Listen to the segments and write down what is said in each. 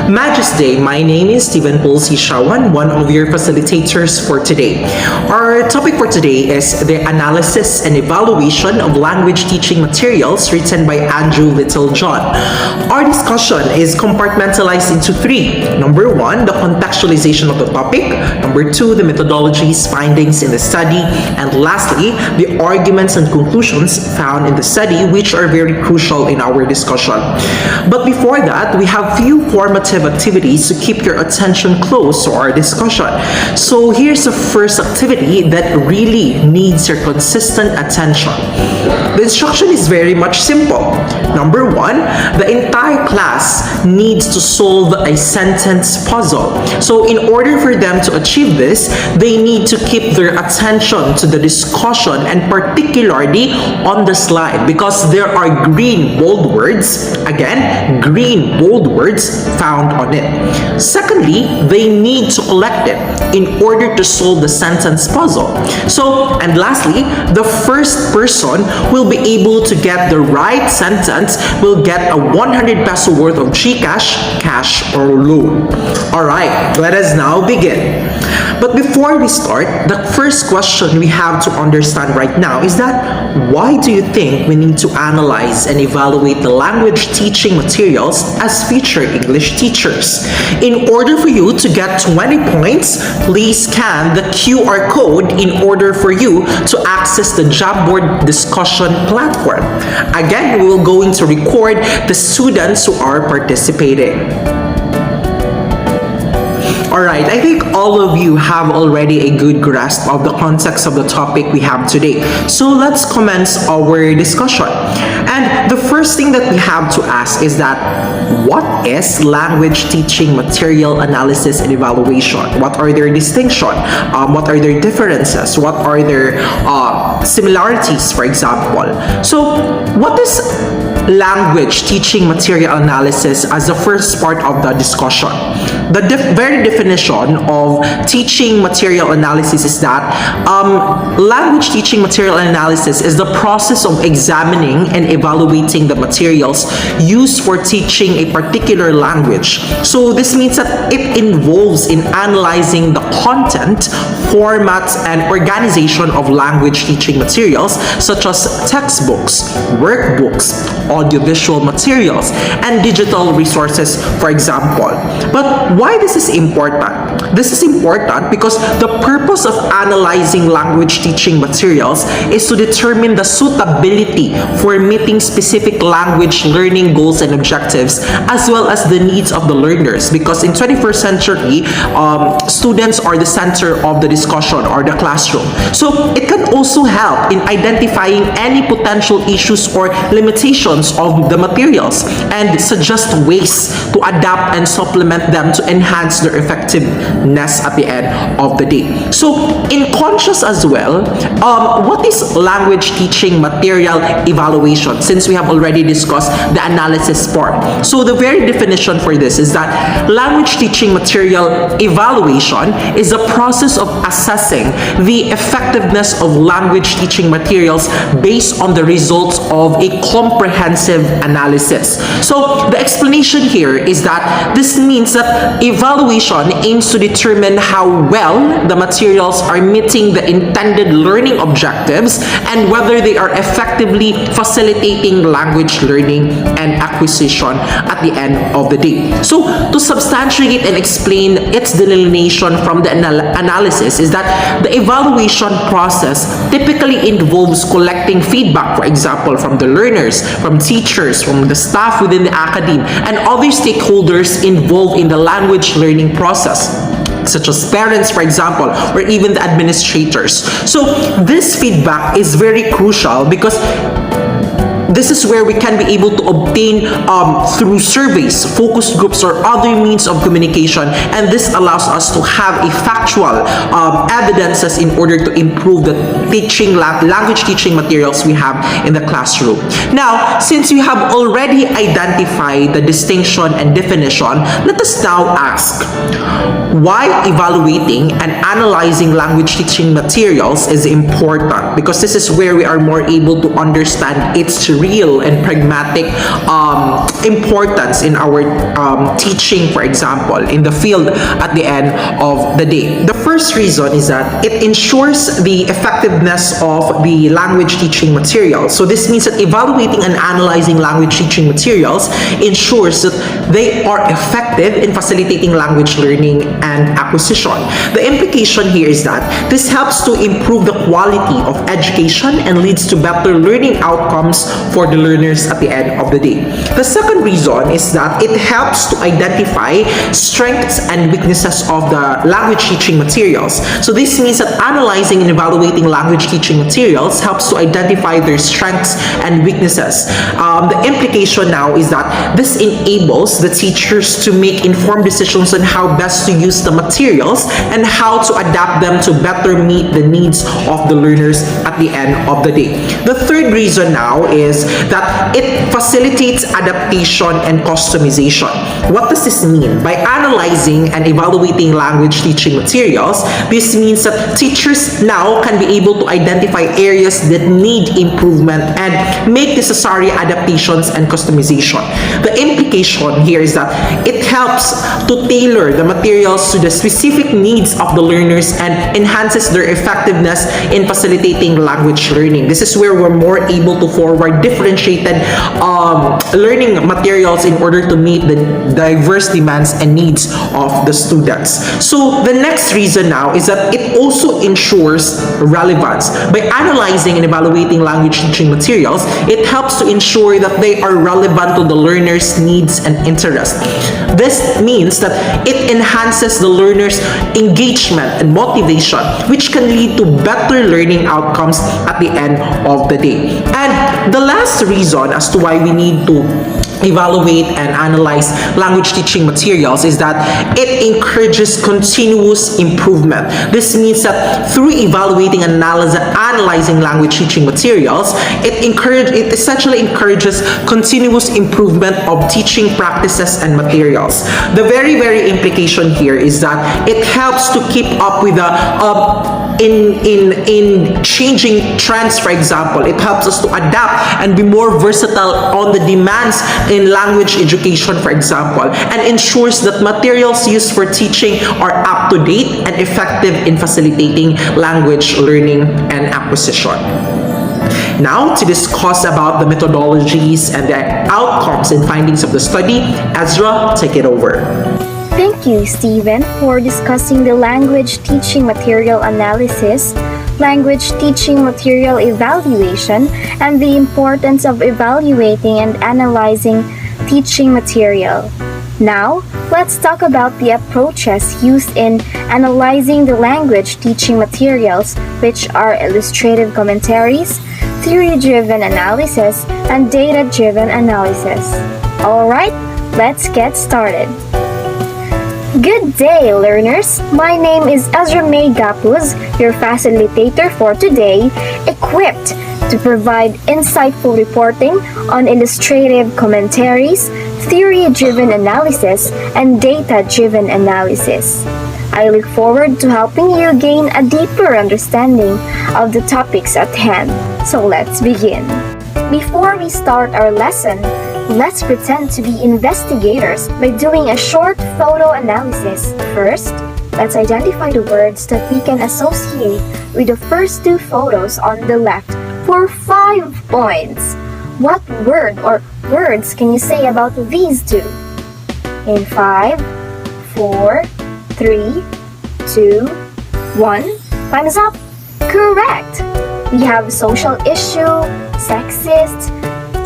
Magis Day, my name is Stephen Paul C. Shawan, one of your facilitators for today. Our topic for today is the analysis and evaluation of language teaching materials written by Andrew Littlejohn. Our discussion is compartmentalized into three. Number one, the contextualization of the topic. Number two, the methodologies, findings in the study. And lastly, the arguments and conclusions found in the study, which are very crucial in our discussion. But before that, we have few formative activities to keep your attention close to our discussion. So here's the first activity that really needs your consistent attention. The instruction is very much simple. Number one, the entire class needs to solve a sentence puzzle. So in order for them to achieve this, they need to keep their attention to the discussion and particularly on the slide because there are green bold words, again, green bold words found on it. Secondly, they need to collect it in order to solve the sentence puzzle. So, and lastly, the first person will be able to get the right sentence will get a 100 peso worth of GCash, cash, or loan. Alright, let us now begin. But before we start, the first question we have to understand right now is that why do you think we need to analyze and evaluate the language teaching materials as future English teachers? In order for you to get 20 points, please scan the QR code in order for you to access the Jamboard discussion platform. Again, we will going to record the students who are participating. Alright, I think all of you have already a good grasp of the context of the topic we have today. So let's commence our discussion. And the first thing that we have to ask is that what is language teaching material analysis and evaluation? What are their distinctions? What are their differences? What are their similarities, for example? So what is language teaching material analysis as the first part of the discussion? The very definition of teaching material analysis is that language teaching material analysis is the process of examining and evaluating the materials used for teaching a particular language. So this means that it involves in analyzing the content, format, and organization of language teaching materials such as textbooks, workbooks, audiovisual materials, and digital resources, for example. But why this is important? This is important because the purpose of analyzing language teaching materials is to determine the suitability for meeting specific language learning goals and objectives as well as the needs of the learners, because in 21st century, students are the center of the discussion or the classroom. So it can also help in identifying any potential issues or limitations of the materials and suggest ways to adapt and supplement them to enhance their effectiveness at the end of the day. So in conscious as well, what is language teaching material evaluation, since we have already discussed the analysis part? So the very definition for this is that language teaching material evaluation is a process of assessing the effectiveness of language teaching materials based on the results of a comprehensive analysis. So the explanation here is that this means that evaluation aims to determine how well the materials are meeting the intended learning objectives and whether they are effectively facilitating language learning and acquisition at the end of the day. So to substantiate and explain its delineation from the analysis is that the evaluation process typically involves collecting feedback, for example, from the learners, from teachers, from the staff within the academy, and other stakeholders involved in the language learning process, such as parents, for example, or even the administrators. So this feedback is very crucial because this is where we can be able to obtain through surveys, focus groups, or other means of communication, and this allows us to have a factual evidences in order to improve the language teaching materials we have in the classroom. Now, since we have already identified the distinction and definition, let us now ask why evaluating and analyzing language teaching materials is important, because this is where we are more able to understand its real and pragmatic importance in our teaching, for example, in the field at the end of the day. The first reason is that it ensures the effectiveness of the language teaching material. So this means that evaluating and analyzing language teaching materials ensures that they are effective in facilitating language learning and acquisition. The implication here is that this helps to improve the quality of education and leads to better learning outcomes for the learners at the end of the day. The second reason is that it helps to identify strengths and weaknesses of the language teaching materials. So this means that analyzing and evaluating language teaching materials helps to identify their strengths and weaknesses. The implication now is that this enables the teachers to make informed decisions on how best to use the materials and how to adapt them to better meet the needs of the learners at the end of the day. The third reason now is that it facilitates adaptation and customization. What does this mean? By analyzing and evaluating language teaching materials, this means that teachers now can be able to identify areas that need improvement and make necessary adaptations and customization. The implication here is that it helps to tailor the materials to the specific needs of the learners and enhances their effectiveness in facilitating language learning. This is where we're more able to forward differentiated learning materials in order to meet the diverse demands and needs of the students. So the next reason now is that it also ensures relevance. By analyzing and evaluating language teaching materials, it helps to ensure that they are relevant to the learner's needs and interests. This means that it enhances the learner's engagement and motivation, which can lead to better learning outcomes at the end of the day. And the last reason as to why we need to evaluate and analyze language teaching materials is that it encourages continuous improvement. This means that through evaluating and analyzing language teaching materials, it essentially encourages continuous improvement of teaching practices and materials. The very implication here is that it helps to keep up with the in changing trends. For example, it helps us to adapt and be more versatile on the demands in language education, for example, and ensures that materials used for teaching are up to date and effective in facilitating language learning and acquisition. Now, to discuss about the methodologies and the outcomes and findings of the study, Ezra, take it over. Thank you, Stephen, for discussing the language teaching material analysis, language teaching material evaluation, and the importance of evaluating and analyzing teaching material. Now, let's talk about the approaches used in analyzing the language teaching materials, which are illustrative commentaries, theory-driven analysis, and data-driven analysis. Alright, let's get started. Good day, learners! My name is Ezra May Gapuz, your facilitator for today, equipped to provide insightful reporting on illustrative commentaries, theory-driven analysis, and data-driven analysis. I look forward to helping you gain a deeper understanding of the topics at hand. So let's begin. Before we start our lesson, let's pretend to be investigators by doing a short photo analysis. First, let's identify the words that we can associate with the first two photos on the left for 5 points. What word or words can you say about these two? In 5, 4, 3, 2, 1, time's up! Correct! We have social issue, sexist,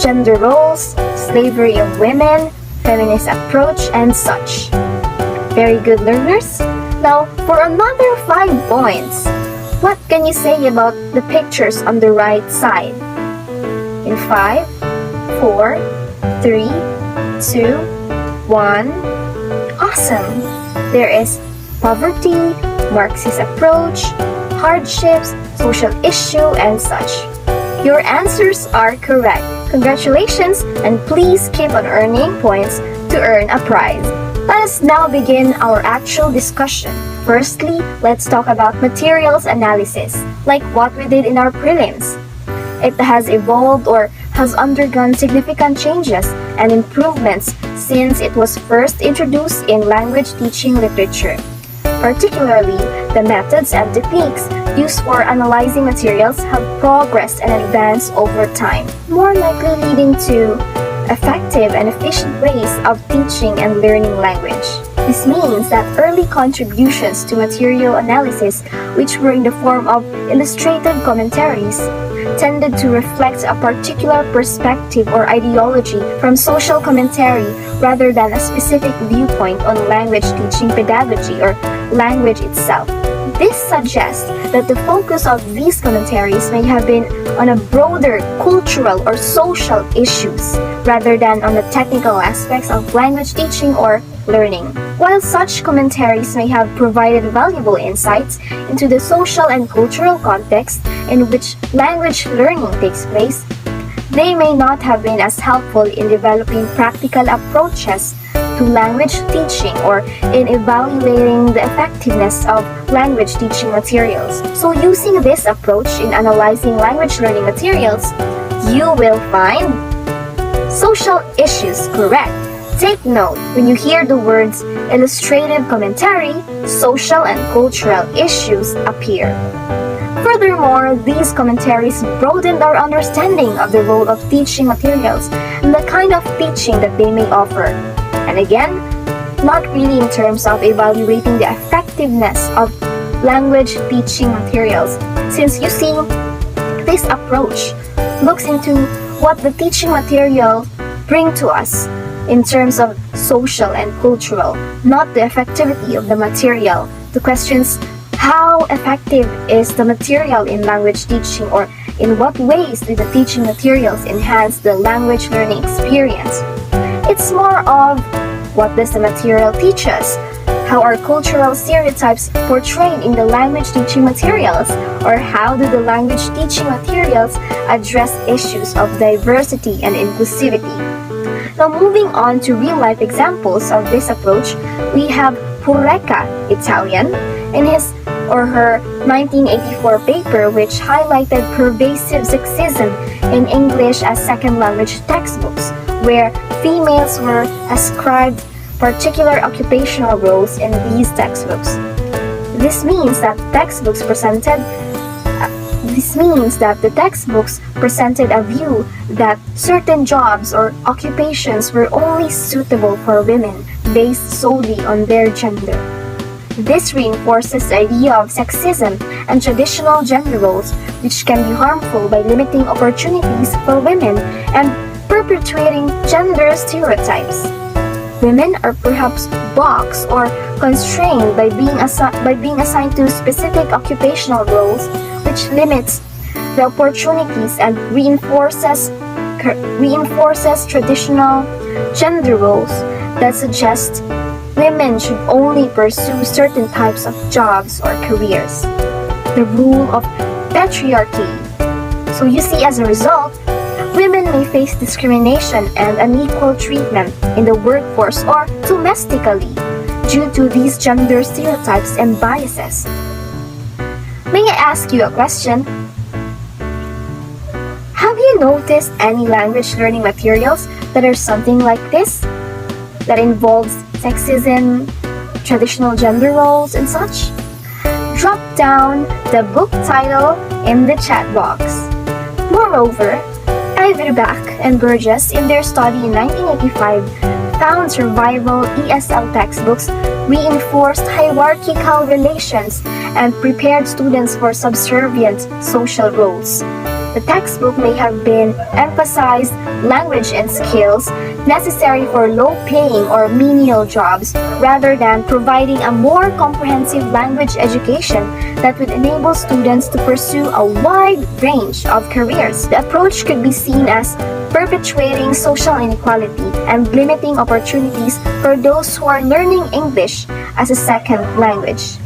gender roles, slavery of women, feminist approach, and such. Very good, learners. Now, for another 5 points, what can you say about the pictures on the right side? In 5, 4, 3, 2, 1. Awesome! There is poverty, Marxist approach, hardships, social issue, and such. Your answers are correct. Congratulations, and please keep on earning points to earn a prize. Let us now begin our actual discussion. Firstly, let's talk about materials analysis, like what we did in our prelims. It has evolved or has undergone significant changes and improvements since it was first introduced in language teaching literature. Particularly, the methods and techniques used for analyzing materials have progressed and advanced over time, more likely leading to effective and efficient ways of teaching and learning language. This means that early contributions to material analysis, which were in the form of illustrative commentaries, tended to reflect a particular perspective or ideology from social commentary rather than a specific viewpoint on language teaching pedagogy or language itself. This suggests that the focus of these commentaries may have been on a broader cultural or social issues rather than on the technical aspects of language teaching or learning. While such commentaries may have provided valuable insights into the social and cultural context in which language learning takes place, they may not have been as helpful in developing practical approaches to language teaching or in evaluating the effectiveness of language teaching materials. So using this approach in analyzing language learning materials, you will find social issues correct. Take note when you hear the words illustrative commentary, social and cultural issues appear. Furthermore, these commentaries broadened our understanding of the role of teaching materials and the kind of teaching that they may offer. And again, not really in terms of evaluating the effectiveness of language teaching materials, since you see, this approach looks into what the teaching material bring to us in terms of social and cultural, not the effectivity of the material. The questions, how effective is the material in language teaching, or in what ways do the teaching materials enhance the language learning experience? It's more of what does the material teach us? How are cultural stereotypes portrayed in the language teaching materials? Or how do the language teaching materials address issues of diversity and inclusivity? Now moving on to real-life examples of this approach, we have Pureka, Italian, in his or her 1984 paper which highlighted pervasive sexism in English as second language textbooks, where females were ascribed particular occupational roles in these textbooks. This means that the textbooks presented a view that certain jobs or occupations were only suitable for women based solely on their gender. This reinforces the idea of sexism and traditional gender roles, which can be harmful by limiting opportunities for women and perpetuating gender stereotypes. Women are perhaps boxed or constrained by being assigned to specific occupational roles, which limits the opportunities and reinforces traditional gender roles that suggest women should only pursue certain types of jobs or careers. The rule of patriarchy. So you see, as a result, women may face discrimination and unequal treatment in the workforce or domestically due to these gender stereotypes and biases. May I ask you a question? Have you noticed any language learning materials that are something like this? That involves sexism, traditional gender roles, and such? Drop down the book title in the chat box. Moreover, Iverbach and Burgess in their study in 1985 found survival ESL textbooks reinforced hierarchical relations and prepared students for subservient social roles. The textbook may have been emphasized language and skills necessary for low-paying or menial jobs rather than providing a more comprehensive language education that would enable students to pursue a wide range of careers. The approach could be seen as perpetuating social inequality and limiting opportunities for those who are learning English as a second language.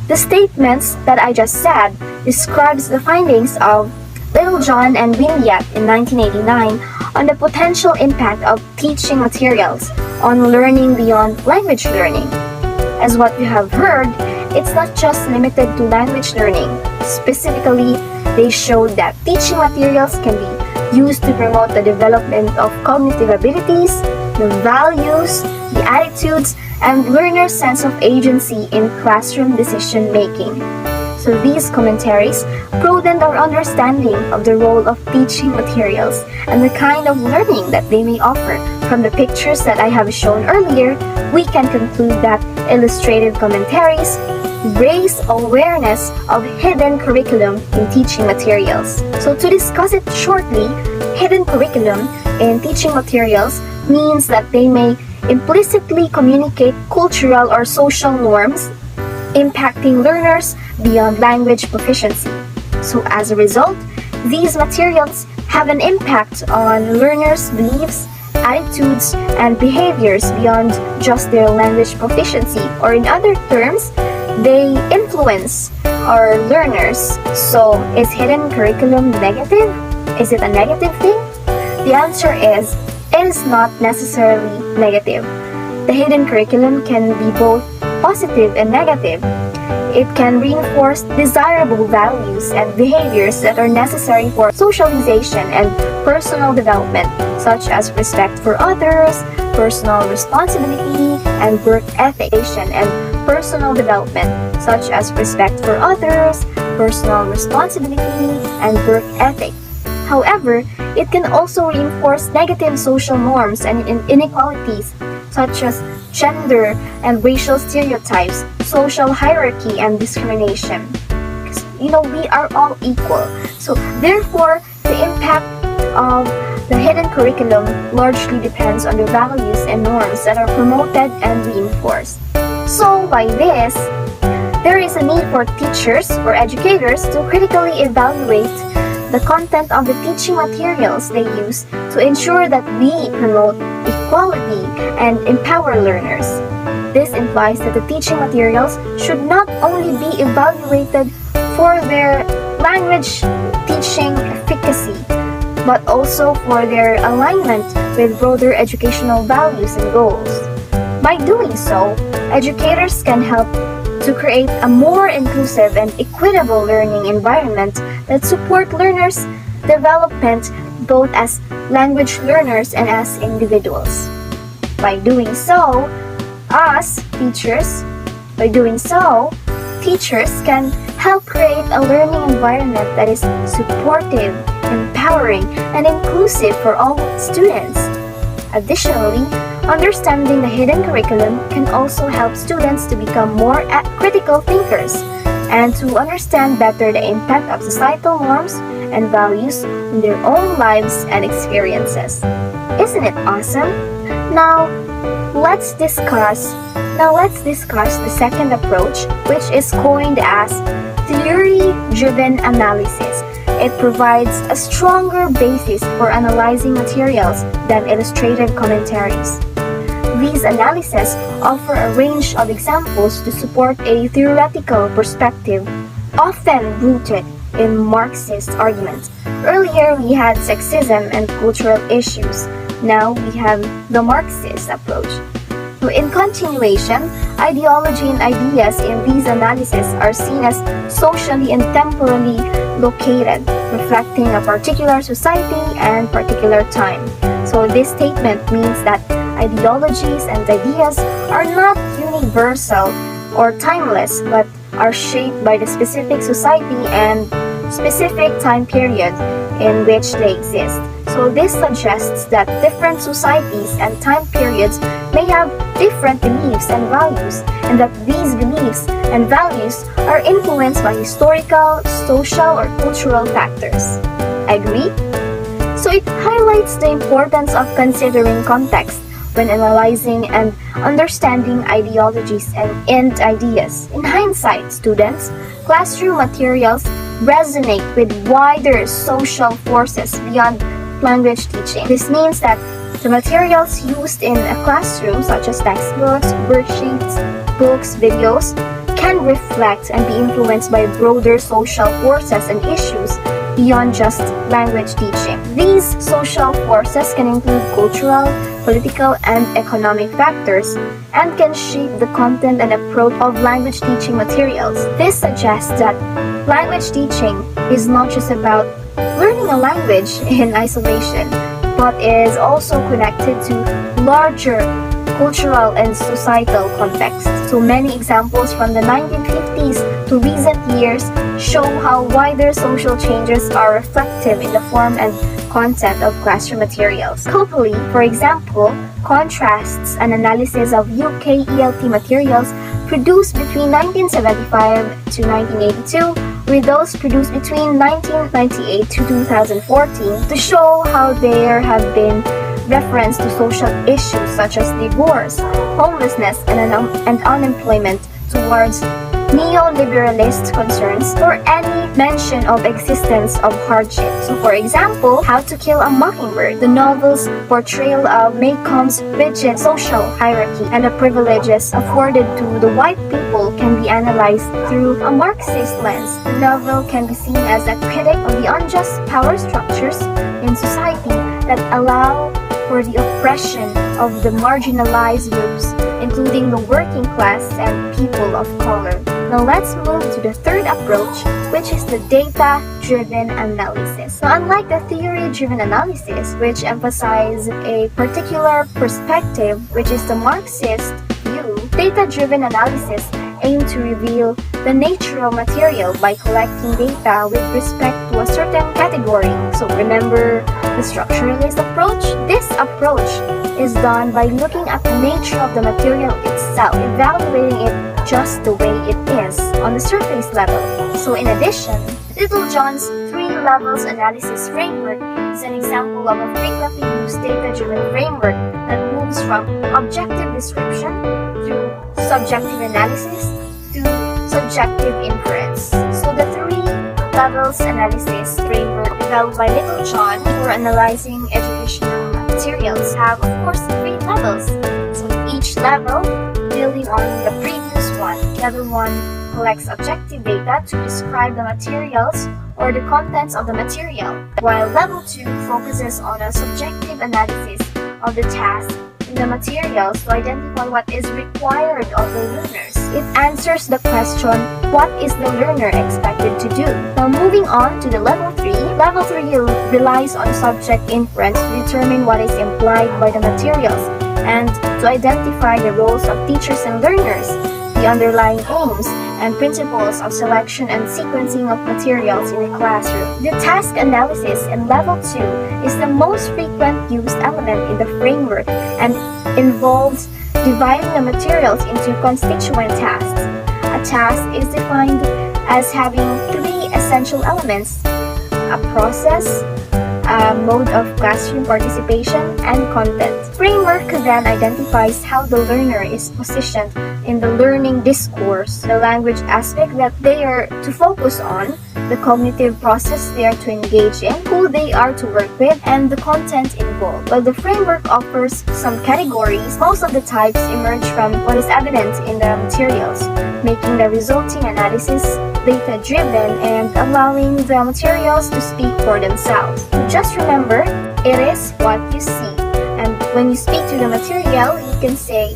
The statements that I just said describes the findings of Littlejohn and Winliat in 1989 on the potential impact of teaching materials on learning beyond language learning. As what you have heard, it's not just limited to language learning. Specifically, they showed that teaching materials can be used to promote the development of cognitive abilities, the values, the attitudes, and learners' sense of agency in classroom decision making. So these commentaries broaden our understanding of the role of teaching materials and the kind of learning that they may offer. From the pictures that I have shown earlier, we can conclude that illustrative commentaries raise awareness of hidden curriculum in teaching materials. So to discuss it shortly, hidden curriculum in teaching materials means that they may implicitly communicate cultural or social norms impacting learners beyond language proficiency. So as a result, these materials have an impact on learners' beliefs, attitudes, and behaviors beyond just their language proficiency, or in other terms, they influence our learners. So is hidden curriculum negative? Is it a negative thing? The answer is, it is not necessarily negative. The hidden curriculum can be both positive and negative. It can reinforce desirable values and behaviors that are necessary for socialization and personal development, such as respect for others, personal responsibility, and work ethic, and personal development, such as respect for others, personal responsibility, and work ethic. However, it can also reinforce negative social norms and inequalities, such as gender and racial stereotypes, social hierarchy, and discrimination. Because, we are all equal. So, therefore, the impact of the hidden curriculum largely depends on the values and norms that are promoted and reinforced. So, by this, there is a need for teachers or educators to critically evaluate the content of the teaching materials they use to ensure that we promote equality and empower learners. This implies that the teaching materials should not only be evaluated for their language teaching efficacy, but also for their alignment with broader educational values and goals. By doing so, educators can help to create a more inclusive and equitable learning environment that support learners' development both as language learners and as individuals. By doing so, teachers can help create a learning environment that is supportive, empowering, and inclusive for all students. Additionally, understanding the hidden curriculum can also help students to become more critical thinkers and to understand better the impact of societal norms and values in their own lives and experiences. Isn't it awesome? Now, let's discuss the second approach, which is coined as theory-driven analysis. It provides a stronger basis for analyzing materials than illustrative commentaries. These analyses offer a range of examples to support a theoretical perspective, often rooted in Marxist arguments. Earlier, we had sexism and cultural issues. Now, we have the Marxist approach. So in continuation, ideology and ideas in these analyses are seen as socially and temporally located, reflecting a particular society and particular time. So this statement means that ideologies and ideas are not universal or timeless, but are shaped by the specific society and specific time period in which they exist. So this suggests that different societies and time periods may have different beliefs and values, and that these beliefs and values are influenced by historical, social, or cultural factors. Agree? So it highlights the importance of considering context when analyzing and understanding ideologies and ideas. In hindsight, students, classroom materials resonate with wider social forces beyond language teaching. This means that the materials used in a classroom, such as textbooks, worksheets, books, videos, can reflect and be influenced by broader social forces and issues beyond just language teaching. These social forces can include cultural, political, and economic factors, and can shape the content and approach of language teaching materials. This suggests that language teaching is not just about learning teaching a language in isolation, but is also connected to larger cultural and societal context. So many examples from the 1950s to recent years show how wider social changes are reflective in the form and content of classroom materials. Copley, for example, contrasts an analysis of UK ELT materials produced between 1975 to 1982 with those produced between 1998 to 2014 to show how there have been reference to social issues such as divorce, homelessness, and unemployment towards neoliberalist concerns or any mention of existence of hardship. So for example, How to Kill a Mockingbird, the novel's portrayal of Maycomb's rigid social hierarchy and the privileges afforded to the white people can be analyzed through a Marxist lens. The novel can be seen as a critic of the unjust power structures in society that allow for the oppression of the marginalized groups, including the working class and people of color. Now let's move to the third approach, which is the data-driven analysis. Now, unlike the theory-driven analysis, which emphasizes a particular perspective, which is the Marxist view, data-driven analysis aim to reveal the nature of material by collecting data with respect to a certain category. So remember the structuralist approach? This approach is done by looking at the nature of the material itself, evaluating it just the way it is on the surface level. So in addition, Littlejohn's 3 levels analysis framework is an example of a frequently used data-driven framework that moves from objective description through subjective analysis to subjective inference. So the 3 levels analysis framework developed by Littlejohn for analyzing educational materials have, of course, 3 levels. So each level building on the previous one. Level 1 collects objective data to describe the materials or the contents of the material, while Level 2 focuses on a subjective analysis of the task in the materials to identify what is required of the learners. It answers the question, what is the learner expected to do? Now moving on to the Level 3. Level 3 relies on subject inference to determine what is implied by the materials and to identify the roles of teachers and learners, the underlying aims and principles of selection and sequencing of materials in a classroom. The task analysis in Level 2 is the most frequent used element in the framework and involves dividing the materials into constituent tasks. A task is defined as having 3 essential elements: a process, a mode of classroom participation, and content. Framework then identifies how the learner is positioned in the learning discourse, the language aspect that they are to focus on, the cognitive process they are to engage in, who they are to work with, and the content involved. While the framework offers some categories, most of the types emerge from what is evident in the materials, making the resulting analysis data-driven and allowing the materials to speak for themselves. Just remember, it is what you see. And when you speak to the material, you can say,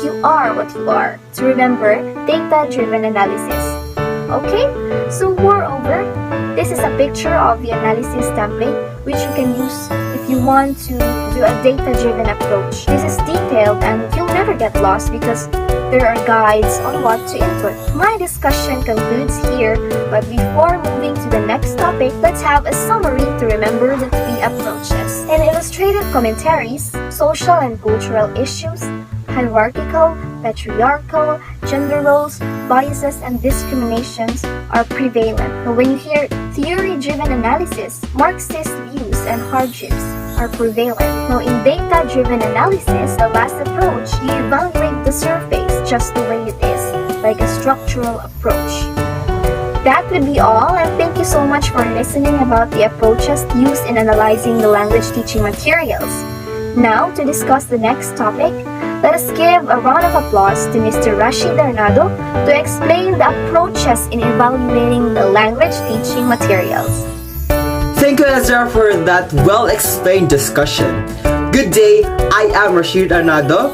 you are what you are. To remember, data-driven analysis. Okay? So moreover, this is a picture of the analysis template which you can use if you want to do a data-driven approach. This is detailed and you'll never get lost because there are guides on what to input. My discussion concludes here, but before moving to the next topic, let's have a summary to remember the 3 approaches. In illustrated commentaries, social and cultural issues, hierarchical, patriarchal, gender roles, biases, and discriminations are prevalent. But when you hear theory-driven analysis, Marxist views and hardships are prevalent. Now in data-driven analysis, the last approach, you evaluate the surface just the way it is, like a structural approach. That would be all, and thank you so much for listening about the approaches used in analyzing the language teaching materials. Now, to discuss the next topic, let us give a round of applause to Mr. Rashid Arnado to explain the approaches in evaluating the language teaching materials. Thank you, Ezra, for that well-explained discussion. Good day, I am Rashid Arnado,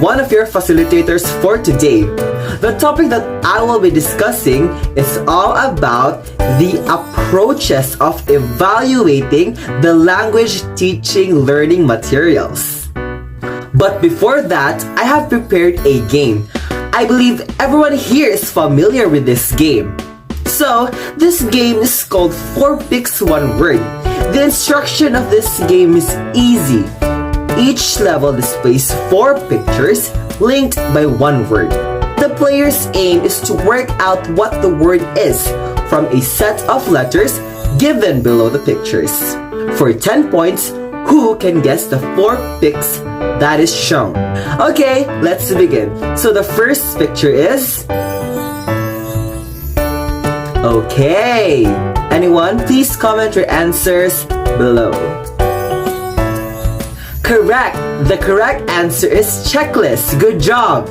one of your facilitators for today. The topic that I will be discussing is all about the approaches of evaluating the language teaching learning materials. But before that, I have prepared a game. I believe everyone here is familiar with this game. So, this game is called 4 Picks 1 Word. The instruction of this game is easy. Each level displays 4 pictures linked by 1 word. The player's aim is to work out what the word is from a set of letters given below the pictures. For 10 points, who can guess the 4 picks that is shown? Okay, let's begin. So the first picture is... Okay, anyone, please comment your answers below. Correct! The correct answer is checklist. Good job!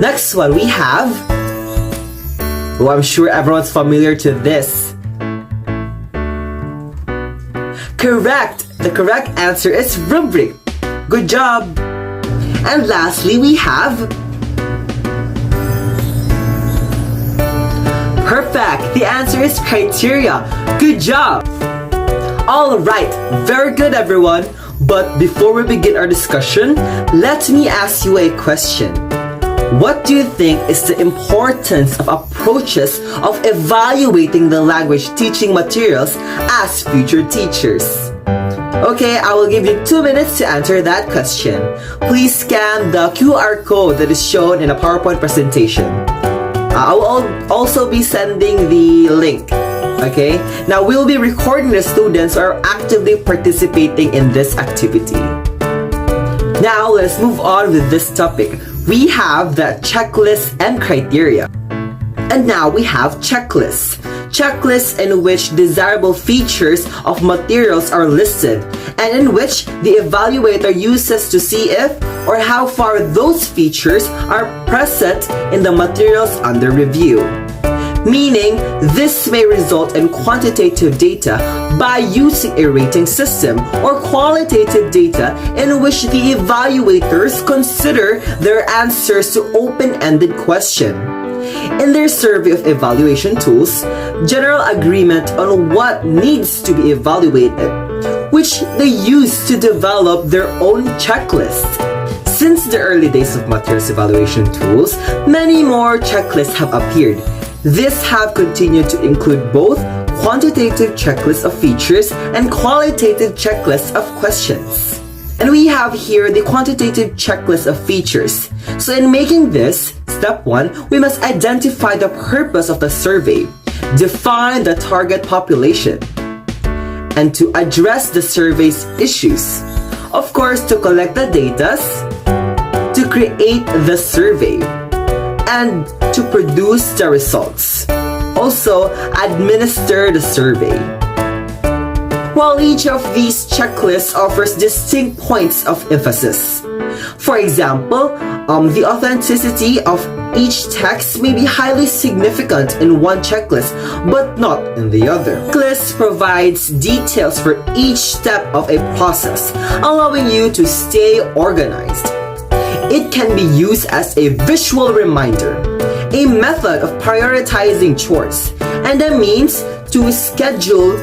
Next one we have... Oh, I'm sure everyone's familiar to this. Correct! The correct answer is rubric. Good job! And lastly, we have... Perfect! The answer is criteria. Good job! Alright, very good everyone. But before we begin our discussion, let me ask you a question. What do you think is the importance of approaches of evaluating the language teaching materials as future teachers? Okay, I will give you 2 minutes to answer that question. Please scan the QR code that is shown in a PowerPoint presentation. I will also be sending the link. Okay, now we'll be recording the students who are actively participating in this activity. Now let's move on with this topic. We have the checklist and criteria. And now we have checklists. Checklists in which desirable features of materials are listed and in which the evaluator uses to see if or how far those features are present in the materials under review. Meaning, this may result in quantitative data by using a rating system or qualitative data in which the evaluators consider their answers to open-ended questions. In their survey of evaluation tools, general agreement on what needs to be evaluated, which they use to develop their own checklist. Since the early days of materials evaluation tools, many more checklists have appeared. These have continued to include both quantitative checklists of features and qualitative checklists of questions. And we have here the quantitative checklist of features. So in making this, step 1, we must identify the purpose of the survey, define the target population, and to address the survey's issues. Of course, to collect the data, to create the survey, and to produce the results. Also, administer the survey. While each of these checklists offers distinct points of emphasis. For example, the authenticity of each text may be highly significant in one checklist, but not in the other. Checklist provides details for each step of a process, allowing you to stay organized. It can be used as a visual reminder, a method of prioritizing chores, and a means to schedule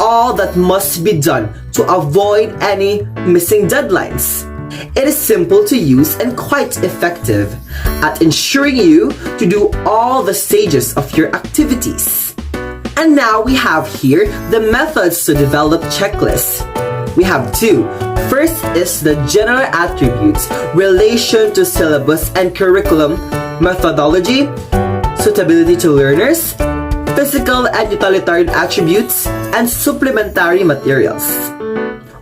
all that must be done to avoid any missing deadlines. It is simple to use and quite effective at ensuring you to do all the stages of your activities. And now we have here the methods to develop checklists. We have 2. First is the general attributes, relation to syllabus and curriculum, methodology, suitability to learners, physical and utilitarian attributes, and supplementary materials.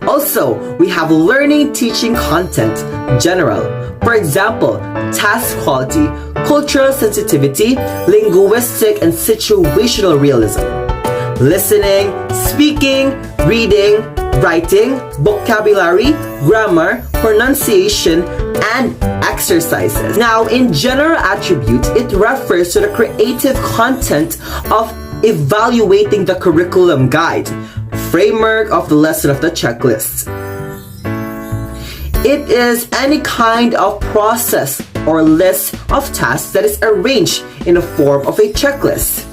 Also, we have learning teaching content, general. For example, task quality, cultural sensitivity, linguistic and situational realism, listening, speaking, reading, writing, vocabulary, grammar, pronunciation, and exercises. Now, in general attributes, it refers to the creative content of evaluating the curriculum guide, framework of the lesson of the checklist. It is any kind of process or list of tasks that is arranged in the form of a checklist.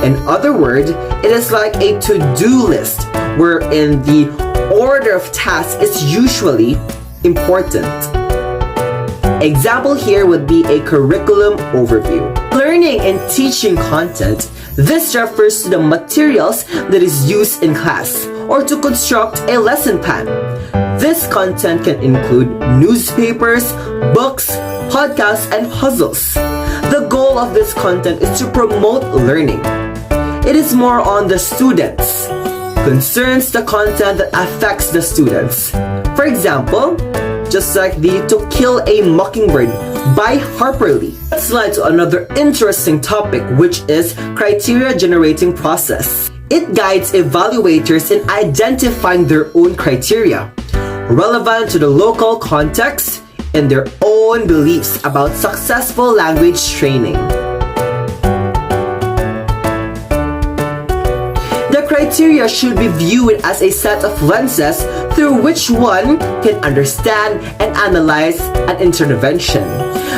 In other words, it is like a to-do list wherein the order of tasks is usually important. Example here would be a curriculum overview. Learning and teaching content, this refers to the materials that is used in class or to construct a lesson plan. This content can include newspapers, books, podcasts, and puzzles. The goal of this content is to promote learning. It is more on the students, concerns the content that affects the students. For example, just like the To Kill a Mockingbird by Harper Lee. Let's slide to another interesting topic, which is criteria generating process. It guides evaluators in identifying their own criteria, relevant to the local context and their own beliefs about successful language training. The criteria should be viewed as a set of lenses through which one can understand and analyze an intervention.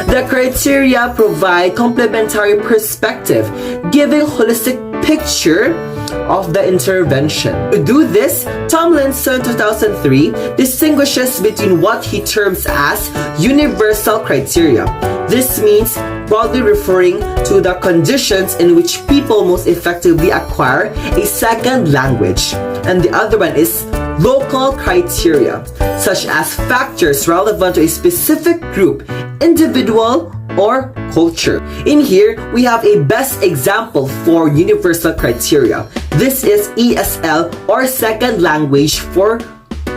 The criteria provide complementary perspective, giving holistic picture of the intervention. To do this, Tomlinson 2003 distinguishes between what he terms as universal criteria. This means broadly referring to the conditions in which people most effectively acquire a second language. And the other one is local criteria, such as factors relevant to a specific group, individual, or culture. In here, we have a best example for universal criteria. This is ESL, or second language for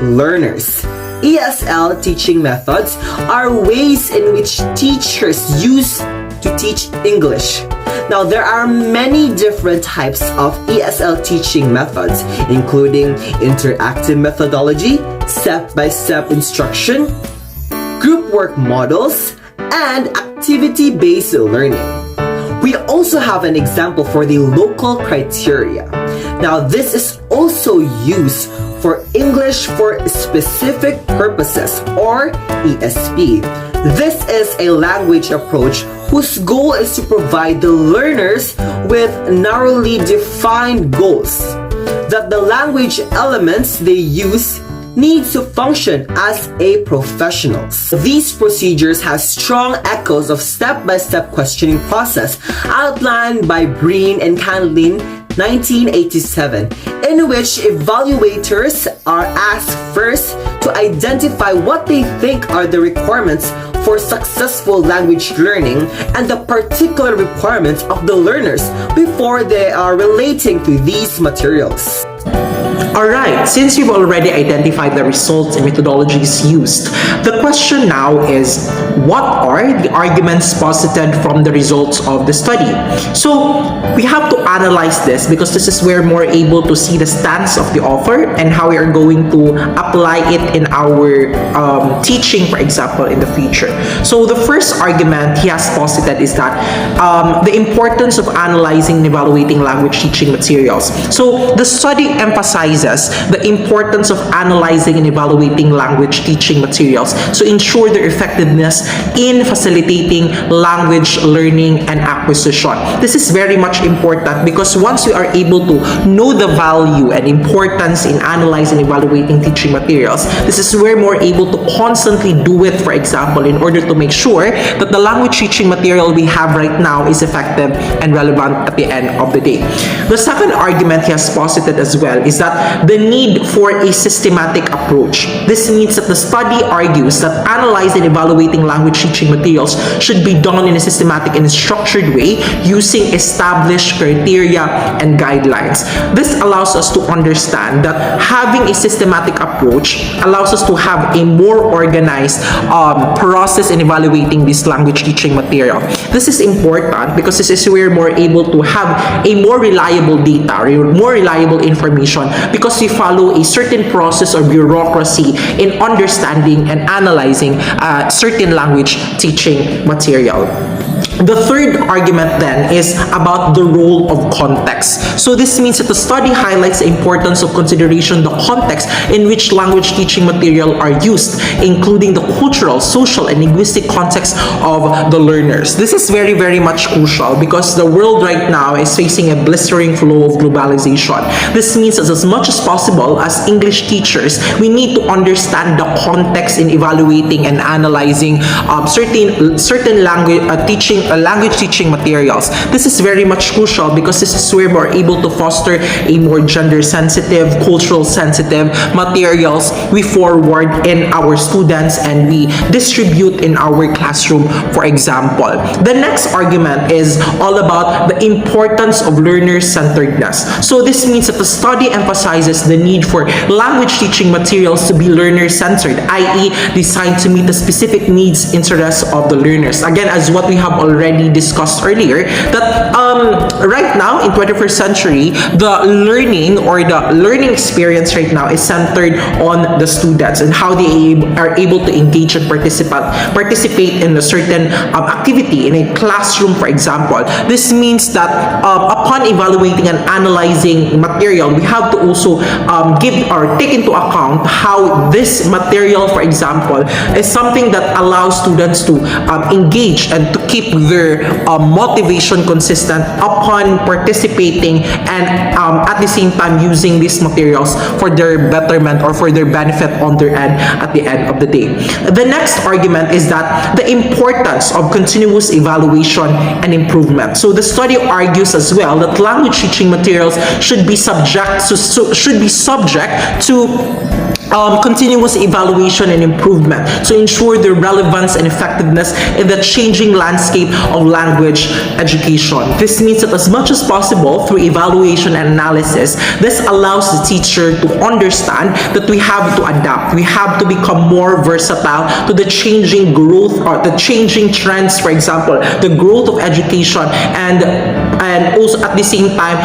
learners. ESL teaching methods are ways in which teachers use to teach English. Now, there are many different types of ESL teaching methods, including interactive methodology, step-by-step instruction, group work models, and activity-based learning. We also have an example for the local criteria. Now, this is also used for English for specific purposes, or ESP. This is a language approach whose goal is to provide the learners with narrowly defined goals that the language elements they use need to function as a professionals. These procedures have strong echoes of step-by-step questioning process outlined by Breen and Canlin 1987, in which evaluators are asked first to identify what they think are the requirements for successful language learning and the particular requirements of the learners before they are relating to these materials. Alright, since you've already identified the results and methodologies used, the question now is, what are the arguments posited from the results of the study? So, we have to analyze this because this is where we're able to see the stance of the author and how we are going to apply it in our teaching, for example, in the future. So, the first argument he has posited is that the importance of analyzing and evaluating language teaching materials. So, the study emphasizes the importance of analyzing and evaluating language teaching materials to ensure their effectiveness in facilitating language learning and acquisition. This is very much important because once we are able to know the value and importance in analyzing and evaluating teaching materials, this is where we're able to constantly do it, for example, in order to make sure that the language teaching material we have right now is effective and relevant at the end of the day. The second argument he has posited as well is that the need for a systematic approach. This means that the study argues that analyzing and evaluating language teaching materials should be done in a systematic and structured way using established criteria and guidelines. This allows us to understand that having a systematic approach allows us to have a more organized process in evaluating this language teaching material. This is important because this is where we're able to have a more reliable data, more reliable information, because we follow a certain process or bureaucracy in understanding and analyzing certain language teaching material. The third argument then is about the role of context. So this means that the study highlights the importance of consideration the context in which language teaching material are used, including the cultural, social, and linguistic context of the learners. This is very, very much crucial because the world right now is facing a blistering flow of globalization. This means that as much as possible as English teachers, we need to understand the context in evaluating and analyzing certain language teaching materials. This is very much crucial because this is where we're able to foster a more gender sensitive, cultural sensitive materials we forward in our students and we distribute in our classroom, for example. The next argument is all about the importance of learner-centeredness. So this means that the study emphasizes the need for language teaching materials to be learner-centered, i.e. designed to meet the specific needs, interests of the learners. Again, as what we have already discussed earlier, that right now in 21st century, the learning experience right now is centered on the students and how they are able to engage and participate in a certain activity in a classroom, for example. This means that upon evaluating and analyzing material, we have to also give or take into account how this material, for example, is something that allows students to engage and to keep their motivation consistent upon participating and at the same time using these materials for their betterment or for their benefit on their end at the end of the day. The next argument is that the importance of continuous evaluation and improvement. So the study argues as well that language teaching materials should be subject to continuous evaluation and improvement to ensure their relevance and effectiveness in the changing landscape of language education. This means that as much as possible through evaluation and analysis, this allows the teacher to understand that we have to adapt. We have to become more versatile to the changing growth or the changing trends, for example, the growth of education and also at the same time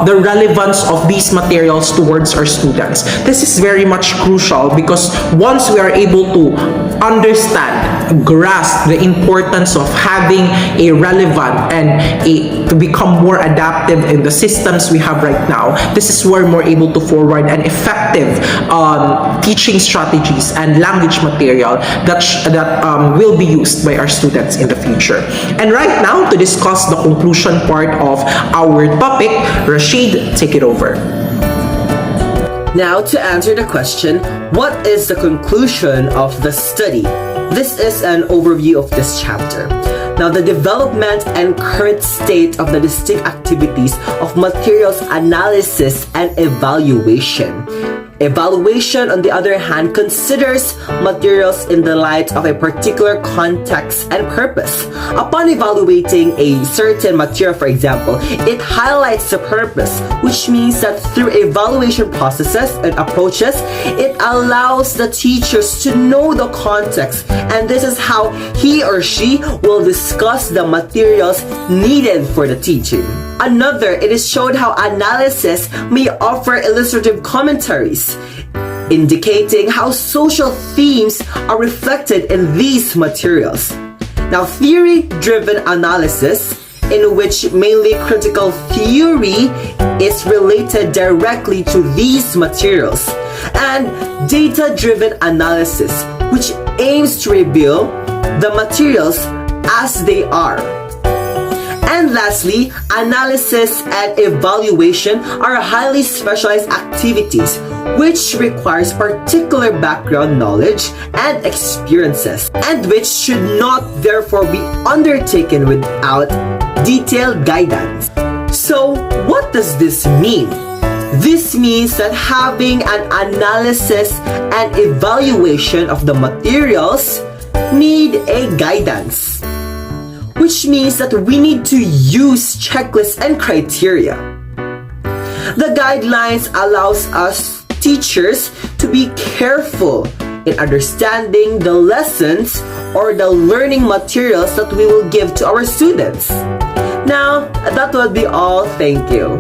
the relevance of these materials towards our students. This is very much crucial because once we are able to understand, grasp the importance of having a relevant and to become more adaptive in the systems we have right now, this is where we're able to forward an effective teaching strategies and language material that will be used by our students in the future. And right now, to discuss the conclusion part of our topic, Rashid, take it over. Now, to answer the question, what is the conclusion of the study? This is an overview of this chapter. Now, the development and current state of the distinct activities of materials analysis and evaluation. Evaluation, on the other hand, considers materials in the light of a particular context and purpose. Upon evaluating a certain material, for example, it highlights the purpose, which means that through evaluation processes and approaches, it allows the teachers to know the context, and this is how he or she will discuss the materials needed for the teaching. Another, it is showed how analysis may offer illustrative commentaries, indicating how social themes are reflected in these materials. Now, theory-driven analysis, in which mainly critical theory is related directly to these materials, and data-driven analysis, which aims to reveal the materials as they are. And lastly, analysis and evaluation are highly specialized activities which requires particular background knowledge and experiences, and which should not therefore be undertaken without detailed guidance. So, what does this mean? This means that having an analysis and evaluation of the materials need a guidance, which means that we need to use checklists and criteria. The guidelines allows us teachers to be careful in understanding the lessons or the learning materials that we will give to our students. Now, that will be all. Thank you.